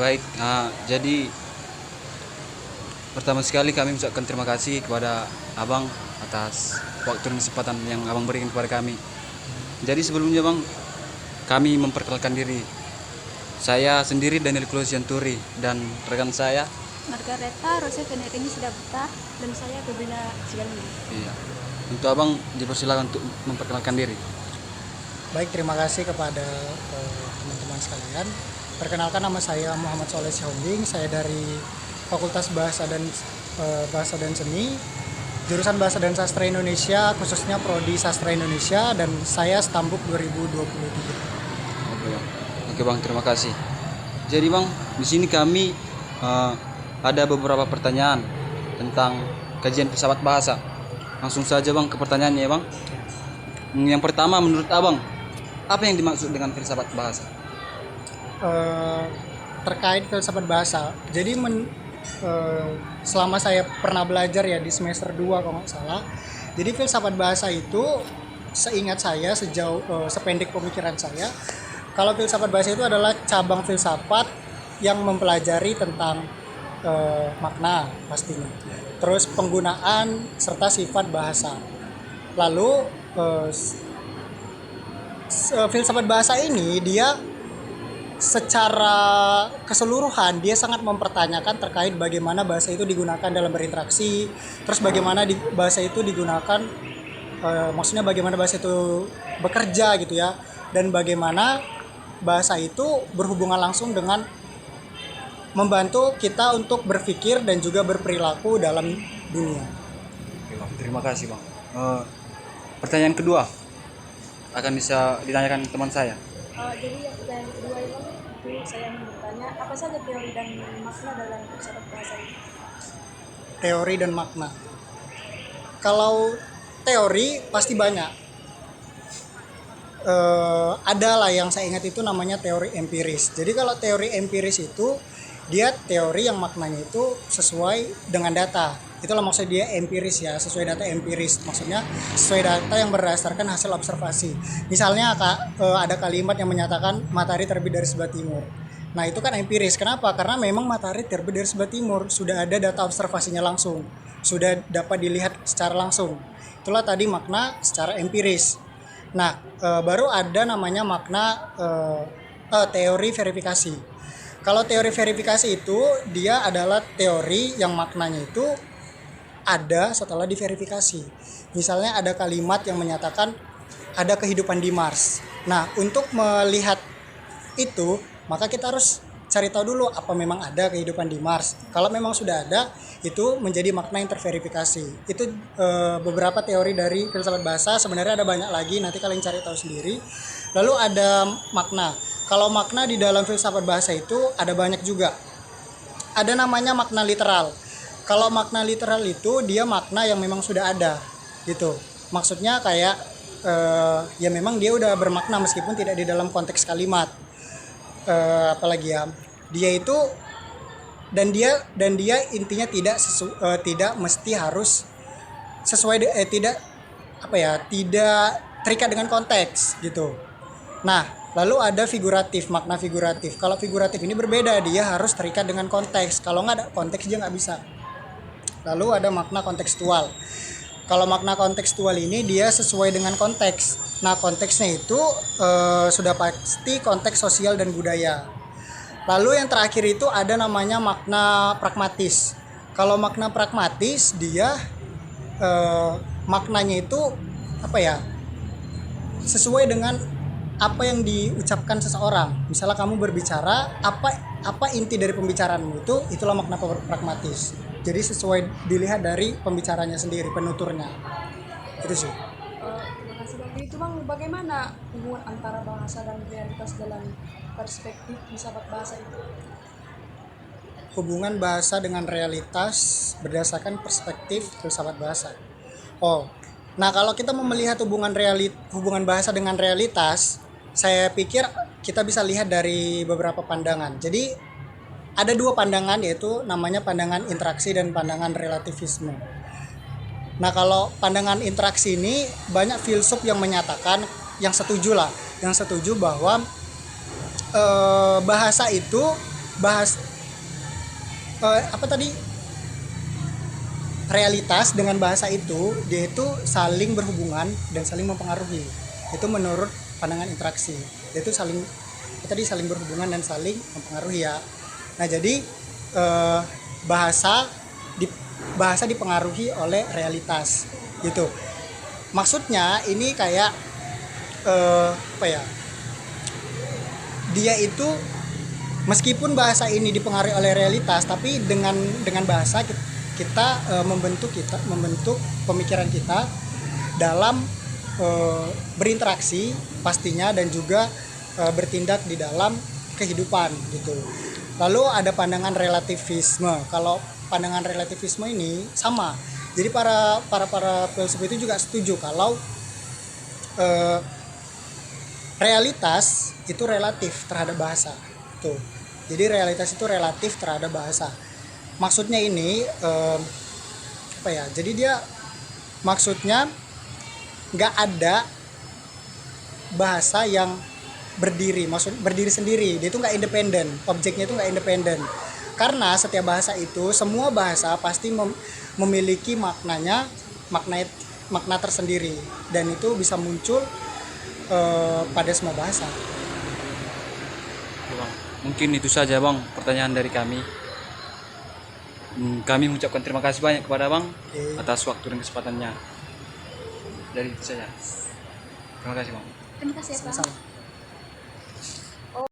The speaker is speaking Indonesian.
baik. Jadi pertama sekali kami mengucapkan terima kasih kepada Abang atas waktu dan kesempatan yang Abang berikan kepada kami. Jadi sebelumnya Bang, kami memperkenalkan diri. Saya sendiri Daniel Klusianturi dan rekan saya. Margareta Rose Venerini Sidabuta dan saya Bebina Sigalmi. Iya. Untuk Abang dipersilakan untuk memperkenalkan diri. Baik, terima kasih kepada teman-teman sekalian. Perkenalkan, nama saya Muhammad Soleh Sihombing. Saya dari Fakultas Bahasa dan Seni, jurusan Bahasa dan Sastra Indonesia, khususnya Prodi Sastra Indonesia, dan saya Stambuk 2023. Oke Bang, terima kasih. Jadi Bang, di sini kami ada beberapa pertanyaan tentang kajian filsafat bahasa. Langsung saja Bang ke pertanyaannya ya Bang. Yang pertama, menurut Abang, apa yang dimaksud dengan filsafat bahasa? Terkait filsafat bahasa, jadi selama saya pernah belajar ya di semester 2 kalau nggak salah, jadi filsafat bahasa itu seingat saya, sependek pemikiran saya, kalau filsafat bahasa itu adalah cabang filsafat yang mempelajari tentang makna pastinya, terus penggunaan serta sifat bahasa. Lalu filsafat bahasa ini dia secara keseluruhan dia sangat mempertanyakan terkait bagaimana bahasa itu digunakan dalam berinteraksi, terus bagaimana bahasa itu digunakan, maksudnya bagaimana bahasa itu bekerja gitu ya, dan bagaimana bahasa itu berhubungan langsung dengan membantu kita untuk berpikir dan juga berperilaku dalam dunia. Oke Bang, terima kasih Bang. Pertanyaan kedua akan bisa ditanyakan teman saya. Jadi yang pertanyaan kedua itu saya ingin bertanya, apa saja teori dan makna dalam filsafat bahasa ini? Teori dan makna. Kalau teori pasti banyak. Ada lah yang saya ingat itu namanya teori empiris. Jadi kalau teori empiris itu dia teori yang maknanya itu sesuai dengan data. Itulah maksud dia empiris ya, sesuai data empiris. Maksudnya sesuai data yang berdasarkan hasil observasi. Misalnya ada kalimat yang menyatakan matahari terbit dari sebelah timur. Nah itu kan empiris. Kenapa? Karena memang matahari terbit dari sebelah timur. Sudah ada data observasinya langsung. Sudah dapat dilihat secara langsung. Itulah tadi makna secara empiris. Nah baru ada namanya makna teori verifikasi. Kalau teori verifikasi itu dia adalah teori yang maknanya itu ada setelah diverifikasi. Misalnya ada kalimat yang menyatakan ada kehidupan di Mars. Nah, untuk melihat itu, maka kita harus cari tahu dulu apa memang ada kehidupan di Mars. Kalau memang sudah ada, itu menjadi makna yang terverifikasi. Itu beberapa teori dari filsafat bahasa. Sebenarnya ada banyak lagi, nanti kalian cari tahu sendiri. Lalu ada makna. Kalau makna di dalam filsafat bahasa itu ada banyak juga. Ada namanya makna literal. Kalau makna literal itu dia makna yang memang sudah ada gitu. Maksudnya kayak ya memang dia udah bermakna meskipun tidak di dalam konteks kalimat. Apalagi ya, dia itu dan dia intinya tidak mesti harus sesuai tidak terikat dengan konteks gitu. Nah, lalu ada makna figuratif. Kalau figuratif ini berbeda, dia harus terikat dengan konteks. Kalau nggak ada konteks dia nggak bisa. Lalu ada makna kontekstual. Kalau makna kontekstual ini dia sesuai dengan konteks. Nah konteksnya itu sudah pasti konteks sosial dan budaya. Lalu yang terakhir itu ada namanya makna pragmatis. Kalau makna pragmatis dia maknanya itu sesuai dengan apa yang diucapkan seseorang. Misalnya kamu berbicara, apa inti dari pembicaraanmu itulah makna pragmatis. Jadi sesuai dilihat dari pembicaranya sendiri, penuturnya. Itu sih. Terima kasih Bang. Itu Bang, bagaimana hubungan antara bahasa dan realitas dalam perspektif filsafat bahasa itu? Hubungan bahasa dengan realitas berdasarkan perspektif filsafat bahasa. Nah kalau kita mau melihat hubungan bahasa dengan realitas, saya pikir kita bisa lihat dari beberapa pandangan. Jadi ada dua pandangan, yaitu namanya pandangan interaksi dan pandangan relativisme. Nah kalau pandangan interaksi ini banyak filsuf yang menyatakan, yang setuju bahwa bahasa itu bahas apa tadi, realitas dengan bahasa itu dia itu saling berhubungan dan saling mempengaruhi. Itu menurut pandangan interaksi. Dia itu saling saling berhubungan dan saling mempengaruhi ya. Nah, jadi bahasa dipengaruhi oleh realitas gitu. Maksudnya ini kayak apa ya? Dia itu meskipun bahasa ini dipengaruhi oleh realitas, tapi dengan bahasa kita membentuk pemikiran kita dalam berinteraksi pastinya, dan juga bertindak di dalam kehidupan gitu. Lalu ada pandangan relativisme. Kalau pandangan relativisme ini sama. Jadi para filsuf itu juga setuju kalau realitas itu relatif terhadap bahasa. Tuh. Jadi realitas itu relatif terhadap bahasa. Maksudnya ini apa ya? Jadi dia maksudnya nggak ada bahasa yang berdiri sendiri. Dia itu nggak independen. Objeknya itu nggak independen. Karena setiap bahasa itu, semua bahasa pasti memiliki makna tersendiri, dan itu bisa muncul pada semua bahasa. Ya, Bang. Mungkin itu saja Bang pertanyaan dari kami. Kami mengucapkan terima kasih banyak kepada Bang atas waktu dan kesempatannya. Dari itu saja. Terima kasih Bang. Terima kasih ya Bang. Sama-sama.